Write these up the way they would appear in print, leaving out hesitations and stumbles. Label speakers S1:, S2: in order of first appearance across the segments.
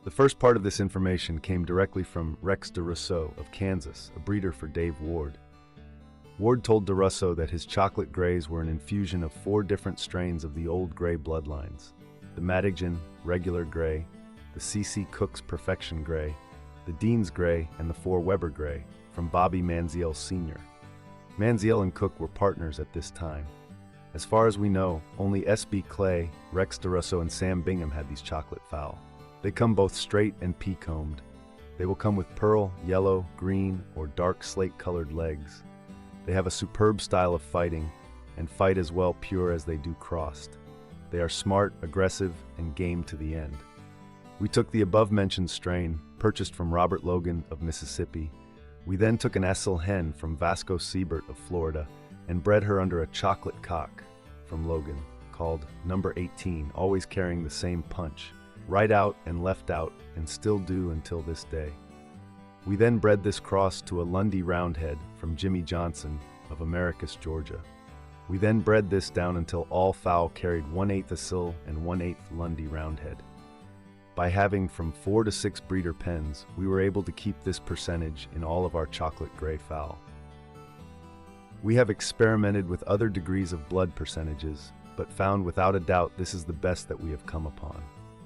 S1: The first part of this information came directly from Rex DeRousseau of Kansas, a breeder for Dave Ward. Ward told DeRousseau that his chocolate grays were an infusion of 4 different strains of the old gray bloodlines: the Madigan Regular Gray, the C.C. Cook's Perfection Gray, the Dean's Gray, and the 4 Weber Gray, from Bobby Manziel Sr. Manziel and Cook were partners at this time. As far as we know, only S.B. Clay, Rex DeRousseau, and Sam Bingham had these chocolate fowl. They come both straight and pea-combed. They will come with pearl, yellow, green, or dark slate-colored legs. They have a superb style of fighting, and fight as well pure as they do crossed. They are smart, aggressive, and game to the end. We took the above-mentioned strain, purchased from Robert Logan of Mississippi. We then took an Essel hen from Vasco Siebert of Florida and bred her under a chocolate cock from Logan, called Number 18, always carrying the same punch, right out and left out, and still do until this day. We then bred this cross to a Lundy Roundhead from Jimmy Johnson of Americus, Georgia. We then bred this down until all fowl carried 1/8 Asil and 1/8 Lundy Roundhead. By having from 4 to 6 breeder pens, we were able to keep this percentage in all of our chocolate gray fowl. We have experimented with other degrees of blood percentages, but found without a doubt this is the best that we have come upon.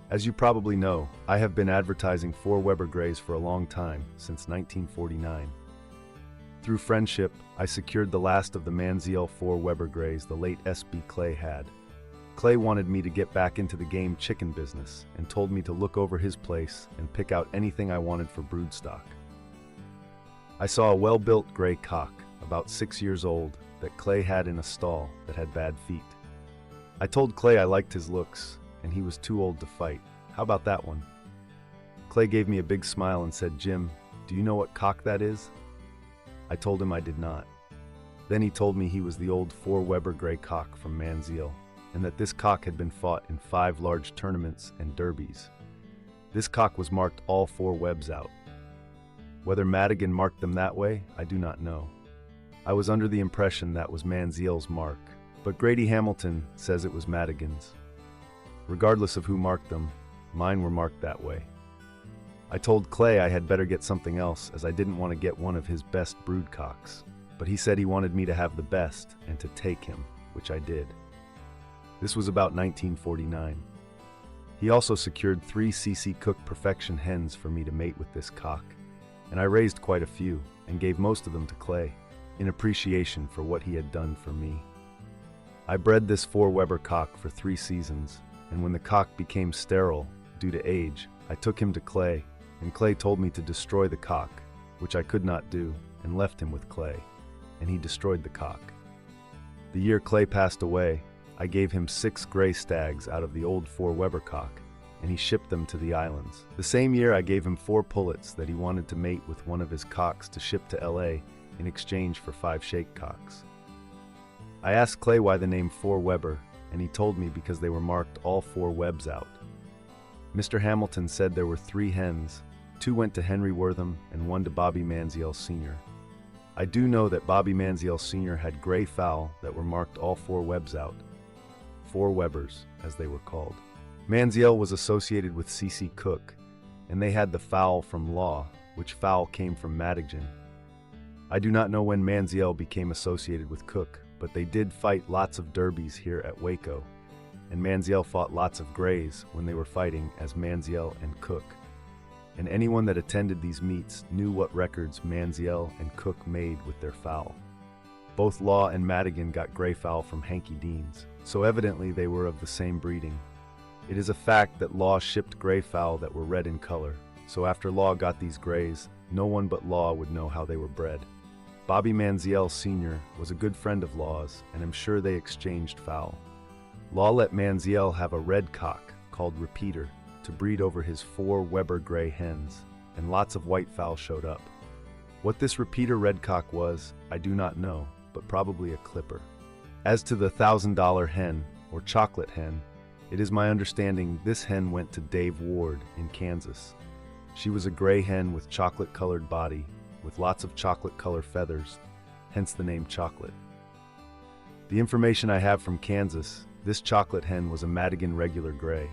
S1: As you probably know, I have been advertising 4 Weber Grays for a long time, since 1949. Through friendship, I secured the last of the Manziel 4 Weber Grays the late S.B. Clay had. Clay wanted me to get back into the game chicken business and told me to look over his place and pick out anything I wanted for broodstock. I saw a well-built gray cock, about 6 years old, that Clay had in a stall that had bad feet. I told Clay I liked his looks, and he was too old to fight. How about that one? Clay gave me a big smile and said, "Jim, do you know what cock that is?" I told him I did not. Then he told me he was the old 4 Weber Gray cock from Manziel, and that this cock had been fought in 5 large tournaments and derbies. This cock was marked all 4 webs out. Whether Madigan marked them that way, I do not know. I was under the impression that was Manziel's mark, but Grady Hamilton says it was Madigan's. Regardless of who marked them, mine were marked that way. I told Clay I had better get something else, as I didn't want to get one of his best brood cocks, but he said he wanted me to have the best and to take him, which I did. This was about 1949. He also secured 3 C.C. Cook Perfection hens for me to mate with this cock, and I raised quite a few and gave most of them to Clay, in appreciation for what he had done for me. I bred this 4 Weber cock for 3 seasons, and when the cock became sterile due to age, I took him to Clay, and Clay told me to destroy the cock, which I could not do, and left him with Clay, and he destroyed the cock. The year Clay passed away, I gave him 6 gray stags out of the old 4 Weber cock, and he shipped them to the islands. The same year I gave him 4 pullets that he wanted to mate with one of his cocks to ship to LA in exchange for 5 shake cocks. I asked Clay why the name 4 Weber, and he told me because they were marked all 4 webs out. Mr. Hamilton said there were 3 hens, 2 went to Henry Wortham and 1 to Bobby Manziel Sr. I do know that Bobby Manziel Sr. had gray fowl that were marked all 4 webs out. 4 Webers, as they were called. Manziel was associated with C.C. Cook, and they had the fowl from Law, which fowl came from Madigan. I do not know when Manziel became associated with Cook, but they did fight lots of derbies here at Waco, and Manziel fought lots of grays when they were fighting as Manziel and Cook. And anyone that attended these meets knew what records Manziel and Cook made with their fowl. Both Law and Madigan got gray fowl from Hanky Deans, so evidently they were of the same breeding. It is a fact that Law shipped gray fowl that were red in color, so after Law got these grays, no one but Law would know how they were bred. Bobby Manziel Sr. was a good friend of Law's, and I'm sure they exchanged fowl. Law let Manziel have a red cock, called Repeater, to breed over his 4 Weber gray hens, and lots of white fowl showed up. What this Repeater red cock was, I do not know, but probably a clipper. As to the $1,000 hen, or chocolate hen, it is my understanding this hen went to Dave Ward in Kansas. She was a gray hen with chocolate-colored body, with lots of chocolate-color feathers, hence the name Chocolate. The information I have from Kansas, this chocolate hen was a Madigan regular gray.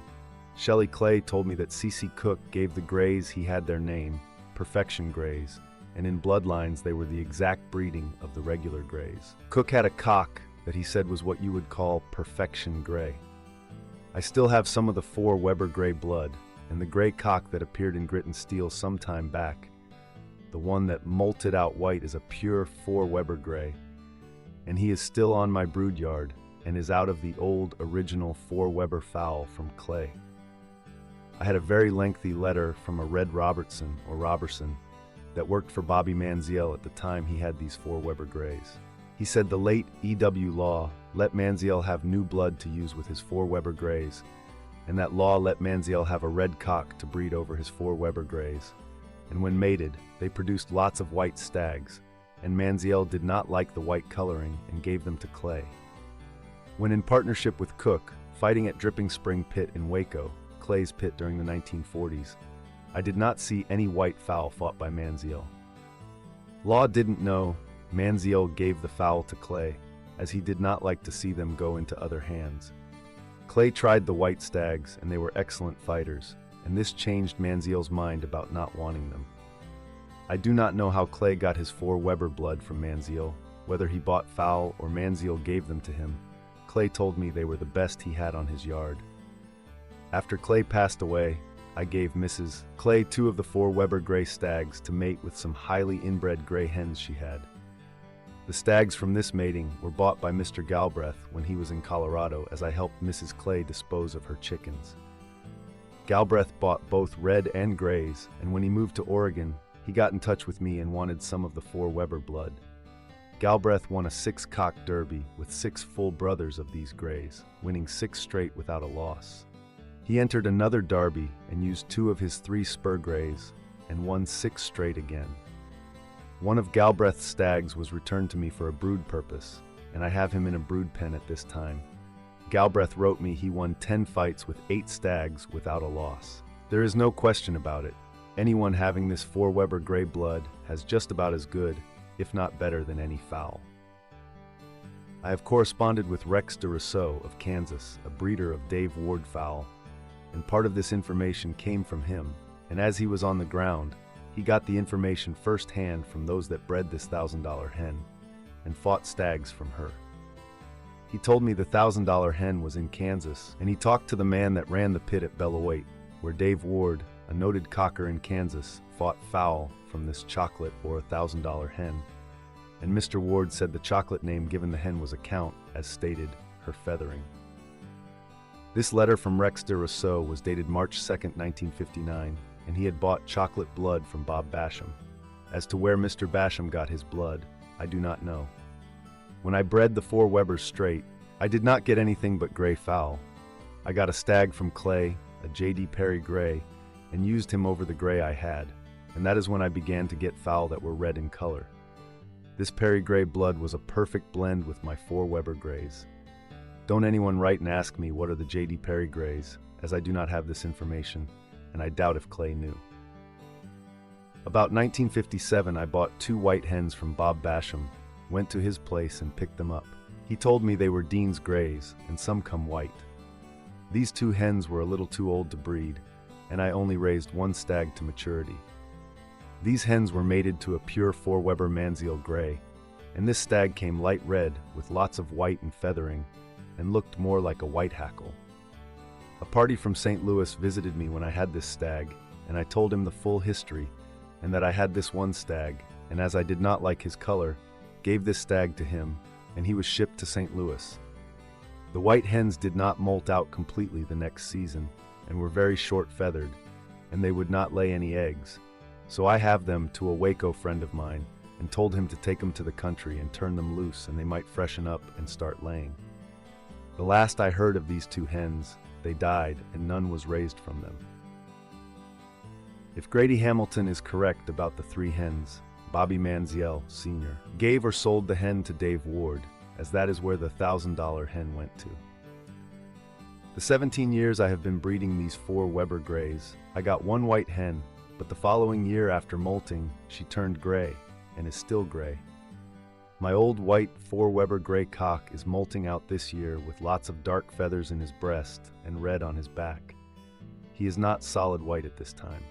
S1: Shelley Clay told me that C.C. Cook gave the grays he had their name, Perfection Grays, and in Bloodlines they were the exact breeding of the regular grays. Cook had a cock that he said was what you would call Perfection Gray. I still have some of the 4 Weber Gray blood, and the gray cock that appeared in Grit and Steel some time back. The one that molted out white is a pure 4 Weber Gray, and he is still on my brood yard and is out of the old original 4 Weber Fowl from Clay. I had a very lengthy letter from a Red Robertson or Robertson that worked for Bobby Manziel at the time he had these 4 Weber Grays. He said the late E.W. Law let Manziel have new blood to use with his 4 Weber Grays, and that Law let Manziel have a red cock to breed over his 4 Weber Grays. And when mated, they produced lots of white stags, and Manziel did not like the white coloring and gave them to Clay. When in partnership with Cook, fighting at Dripping Spring Pit in Waco, Clay's pit during the 1940s, I did not see any white fowl fought by Manziel. Law didn't know Manziel gave the fowl to Clay, as he did not like to see them go into other hands. Clay tried the white stags, and they were excellent fighters, and this changed Manziel's mind about not wanting them. I do not know how Clay got his 4 Weber blood from Manziel, whether he bought fowl or Manziel gave them to him. Clay told me they were the best he had on his yard. After Clay passed away, I gave Mrs. Clay 2 of the 4 Weber Gray stags to mate with some highly inbred gray hens she had. The stags from this mating were bought by Mr. Galbraith when he was in Colorado, as I helped Mrs. Clay dispose of her chickens. Galbraith bought both red and grays, and when he moved to Oregon, he got in touch with me and wanted some of the 4 Weber blood. Galbraith won a 6-cock derby with 6 full brothers of these grays, winning 6 straight without a loss. He entered another derby and used 2 of his 3 spur grays and won 6 straight again. One of Galbraith's stags was returned to me for a brood purpose, and I have him in a brood pen at this time. Galbraith wrote me he won 10 fights with 8 stags without a loss. There is no question about it. Anyone having this 4 Weber Gray blood has just about as good, if not better, than any fowl. I have corresponded with Rex DeRousseau of Kansas, a breeder of Dave Ward fowl, and part of this information came from him, and as he was on the ground, he got the information firsthand from those that bred this $1,000 hen, and fought stags from her. He told me the $1,000 hen was in Kansas, and he talked to the man that ran the pit at Bellawaite, where Dave Ward, a noted cocker in Kansas, fought fowl from this chocolate or $1,000 hen, and Mr. Ward said the chocolate name given the hen was a count, as stated, her feathering. This letter from Rex DeRousseau was dated March 2, 1959, and he had bought chocolate blood from Bob Basham. As to where Mr. Basham got his blood, I do not know. When I bred the 4 Webers straight, I did not get anything but gray fowl. I got a stag from Clay, a J.D. Perry gray, and used him over the gray I had, and that is when I began to get fowl that were red in color. This Perry gray blood was a perfect blend with my 4 Weber grays. Don't anyone write and ask me what are the J.D. Perry grays, as I do not have this information, and I doubt if Clay knew. About 1957, I bought 2 white hens from Bob Basham, went to his place and picked them up. He told me they were Dean's grays, and some come white. These 2 hens were a little too old to breed, and I only raised 1 stag to maturity. These hens were mated to a pure 4 Weber Manziel gray, and this stag came light red with lots of white and feathering, and looked more like a white hackle. A party from St. Louis visited me when I had this stag, and I told him the full history, and that I had this 1 stag, and as I did not like his color, gave this stag to him, and he was shipped to St. Louis. The white hens did not molt out completely the next season, and were very short-feathered, and they would not lay any eggs, so I have them to a Waco friend of mine, and told him to take them to the country and turn them loose, and they might freshen up and start laying. The last I heard of these 2 hens, they died, and none was raised from them. If Grady Hamilton is correct about the 3 hens, Bobby Manziel, Sr., gave or sold the hen to Dave Ward, as that is where the $1,000 hen went to. The 17 years I have been breeding these 4 Weber grays, I got 1 white hen, but the following year after molting, she turned gray, and is still gray. My old white 4 Weber gray cock is molting out this year with lots of dark feathers in his breast and red on his back. He is not solid white at this time.